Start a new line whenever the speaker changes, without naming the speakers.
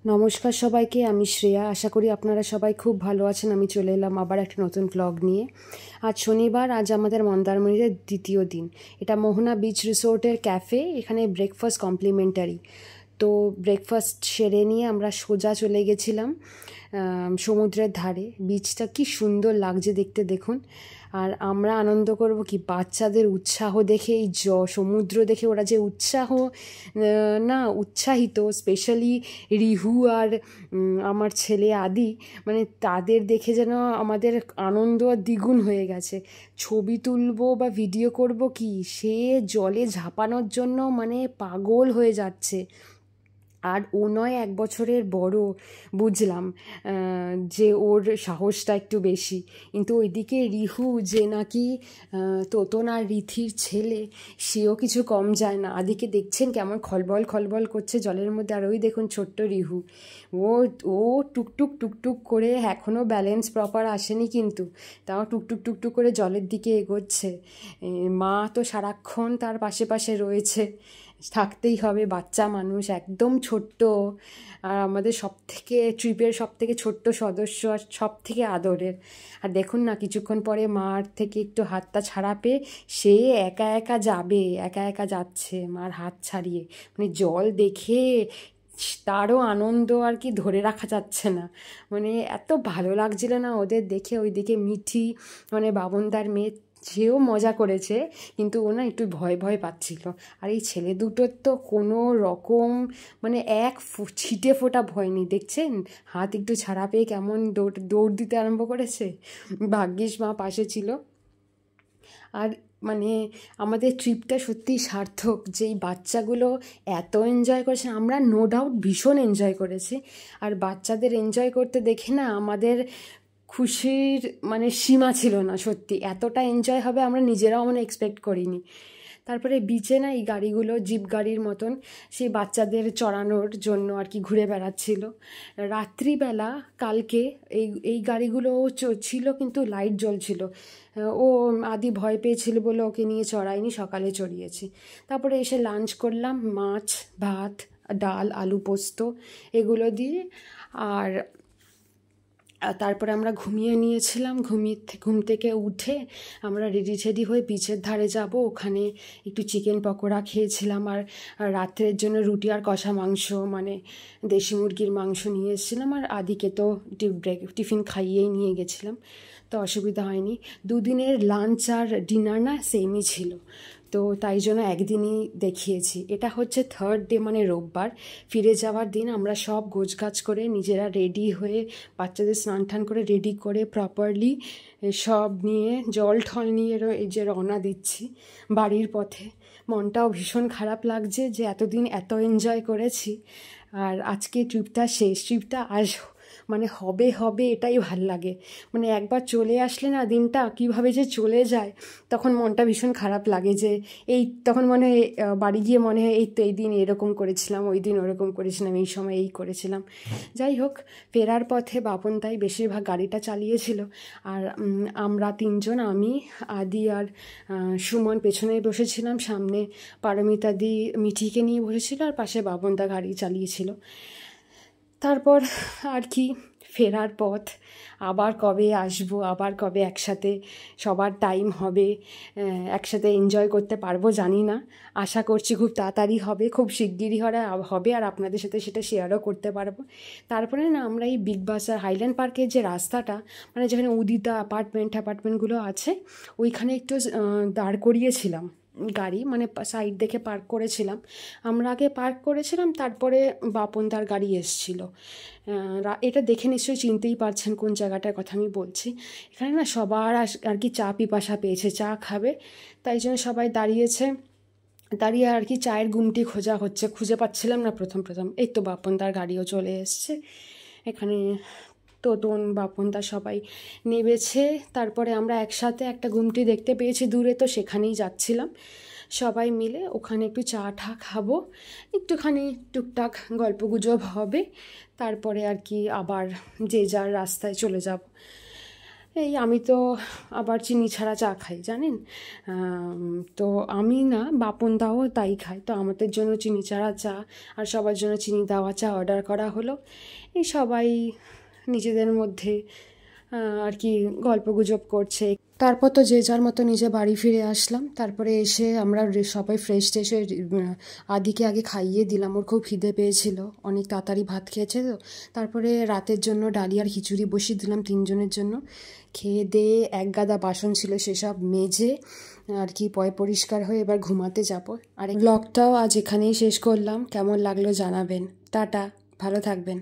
নমস্কার সবাইকে, আমি শ্রেয়া। আশা করি আপনারা সবাই খুব ভালো আছেন। আমি চলে এলাম আবার একটা নতুন ভ্লগ নিয়ে। আজ শনিবার, আজ আমাদের মন্দারমণিতে দ্বিতীয় দিন। এটা মোহনা বিচ রিসোর্টের ক্যাফে। এখানে ব্রেকফাস্ট কমপ্লিমেন্টারি। তো ব্রেকফাস্ট সেরে নিয়ে আমরা সোজা চলে গেছিলাম সমুদ্রের ধারে। বিচটা কি সুন্দর লাগছে দেখতে, দেখুন। আর আমরা আনন্দ করব কি, বাচ্চাদের উৎসাহ দেখে, এই সমুদ্র দেখে ওরা যে উৎসাহিত, স্পেশালি রিহু আর আমার ছেলে আদি, মানে তাদের দেখে যেন আমাদের আনন্দ দ্বিগুণ হয়ে গেছে। ছবি তুলবো বা ভিডিও করব কি, সে জলে ঝাঁপানোর জন্য মানে পাগল হয়ে যাচ্ছে। আর ও নয় 1 বছরের বড়, বুঝলাম যে ওর সাহসটা একটু বেশি। কিন্তু ওইদিকে রিহু, যে নাকি তোতন আর রিথির ছেলে, সেও কিছু কম যায় না। আদিকে দেখছেন কেমন খলবল খলবল করছে জলের মধ্যে। আর ওই দেখুন ছোট্ট রিহু, ও ও টুকটুক টুকটুক করে, এখনও ব্যালেন্স প্রপার আসেনি কিন্তু তাও টুকটুক টুকটুক করে জলের দিকে এগোচ্ছে। মা তো সারাক্ষণ তার পাশে পাশে রয়েছে, থাকতেই হবে, বাচ্চা মানুষ একদম ছোট্ট। আর আমাদের ট্রিপের সব থেকে ছোট্ট সদস্য, আর সব থেকে আদরের। আর দেখুন না, কিছুক্ষণ পরে মার থেকে একটু হাতটা ছাড়া পেয়ে সে একা একা যাবে, একা একা যাচ্ছে মার হাত ছাড়িয়ে। মানে জল দেখে তারও আনন্দ আর কি ধরে রাখা যাচ্ছে না। মানে এত ভালো লাগছিল না ওদের দেখে। ওইদিকে মিঠি, মানে বাবনদার মেয়ে, সেও মজা করেছে, কিন্তু ও না একটু ভয় ভয় পাচ্ছিল। আর এই ছেলে দুটোর তো কোনো রকম মানে ছিটে ফোটা ভয় নেই, দেখছেন হাত একটু ছাড়া পেয়ে কেমন দৌড় দিতে আরম্ভ করেছে। ভাগ্যিস মা পাশে ছিল। আর মানে আমাদের ট্রিপটা সত্যিই সার্থক, যে এই বাচ্চাগুলো এত এনজয় করেছে। আমরা নো ডাউট ভীষণ এনজয় করেছি। আর বাচ্চাদের এনজয় করতে দেখে না আমাদের খুশির মানে সীমা ছিল না। সত্যি এতটা এনজয় হবে আমরা নিজেরাও মানে এক্সপেক্ট করিনি। তারপরে বিচে না এই গাড়িগুলো জিপ গাড়ির মতন, সেই বাচ্চাদের চড়ানোর জন্য আর কি ঘুরে বেড়াচ্ছিল রাত্রিবেলা। কালকে এই গাড়িগুলো ছিল, কিন্তু লাইট জ্বলছিল। ও আদি ভয় পেয়েছিল বলে ওকে নিয়ে চড়াইনি, সকালে চড়িয়েছি। তারপরে এসে লাঞ্চ করলাম, মাছ ভাত ডাল আলু পোস্ত এগুলো দিয়ে। আর তারপরে আমরা ঘুমিয়ে নিয়েছিলাম। ঘুম থেকে উঠে আমরা রেডি হয়ে বিচের ধারে যাব। ওখানে একটু চিকেন পকোড়া খেয়েছিলাম। আর রাত্রের জন্য রুটি আর কষা মাংস, মানে দেশি মুরগির মাংস নিয়ে এসেছিলাম। আর আদিকে তো টিফিন খাইয়েই নিয়ে গেছিলাম, তো অসুবিধা হয়নি। দুদিনের লাঞ্চ আর ডিনার না সেমই ছিল, তো তাই জন্য একদিনই দেখিয়েছি। এটা হচ্ছে 3rd ডে, মানে রোববার। ফিরে যাওয়ার দিন আমরা সব গোছগাছ করে নিজেরা রেডি হয়ে, বাচ্চাদের স্নান টান করে রেডি করে প্রপারলি সব নিয়ে জল ঠল নিয়ে এই যে রওনা দিচ্ছি বাড়ির পথে। মনটাও ভীষণ খারাপ লাগছে যে এতদিন এত এনজয় করেছি, আর আজকে ট্রিপটা শেষ। ট্রিপটা মানে হবে এটাই ভাল লাগে। মানে একবার চলে আসলে না দিনটা কীভাবে যে চলে যায়, তখন মনটা ভীষণ খারাপ লাগে। যে তখন মনে হয় বাড়ি গিয়ে মনে হয় এই দিন এরকম করেছিলাম, ওই দিন ওরকম করেছিলাম, এই সময় এই করেছিলাম। যাই হোক, ফেরার পথে বাপন তাই বেশিরভাগ গাড়িটা চালিয়েছিল। আর আমরা 3জন, আমি আদি আর সুমন পেছনে বসেছিলাম, সামনে পারমিতা দি মিঠিকে নিয়ে বসেছিল, আর পাশে বাবনদা গাড়ি চালিয়েছিল। তারপর আর কি, ফেরার পথ, আবার কবে আসবো, আবার কবে একসাথে সবার টাইম হবে, একসাথে এনজয় করতে পারবো জানি না। আশা করছি খুব তাড়াতাড়ি হবে, খুব শিগগিরই হবে, আর আপনাদের সাথে সেটা শেয়ারও করতে পারবো। তারপরে না আমরা এই বিগ বাজার হাইল্যান্ড পার্কের যে রাস্তাটা, মানে যেখানে উদিতা অ্যাপার্টমেন্টগুলো আছে, ওইখানে একটু দাঁড় করিয়েছিলাম গাড়ি, মানে সাইড দেখে পার্ক করেছিলাম। আমরা আগে পার্ক করেছিলাম, তারপরে বাপন তার গাড়ি এসছিল। এটা দেখে নিশ্চয়ই চিনতেই পারছেন কোন জায়গাটার কথা আমি বলছি। এখানে না সবার আর কি চা পিপাসা পেয়েছে, চা খাবে, তাই জন্য সবাই দাঁড়িয়ে আর কি চায়ের গুমটি খোঁজা হচ্ছে। খুঁজে পাচ্ছিলাম না প্রথম। এই তো বাপন তার গাড়িও চলে এসছে এখানে। তোতন বাপন তার সবাই নেমেছে। তারপরে আমরা একসাথে একটা গুমটি দেখতে পেয়েছি দূরে, তো সেখানেই যাচ্ছিলাম সবাই মিলে। ওখানে একটু চা ঠা খাবো, একটুখানি টুকটাক গল্পগুজব হবে, তারপরে আর কি আবার যে যার রাস্তায় চলে যাব। এই আমি তো আবার চিনি ছাড়া চা খাই জানেন। তো আমি না, বাপন দাও তাই খায়, তো আমাদের জন্য চিনি ছাড়া চা আর সবার জন্য চিনি দেওয়া চা অর্ডার করা হলো। এই সবাই নিজেদের মধ্যে আর কি গল্পগুজব করছে। তারপর তো যে যার মতো নিজে বাড়ি ফিরে আসলাম। তারপরে এসে আমরা সবাই ফ্রেশ ট্রেশ হয়ে আদিকে আগে খাইয়ে দিলাম, ওর খুব খিদে পেয়েছিল, অনেক তাড়াতাড়ি ভাত খেয়েছে তো। তারপরে রাতের জন্য ডালি আর খিচুড়ি বসিয়ে দিলাম 3 জনের জন্য। খেয়ে দিয়ে এক গাদা বাসন ছিল সেসব মেজে আর কি পরিষ্কার হয়ে এবার ঘুমাতে যাব। আর ব্লগটাও আজ এখানেই শেষ করলাম। কেমন লাগলো জানাবেন। টাটা, ভালো থাকবেন।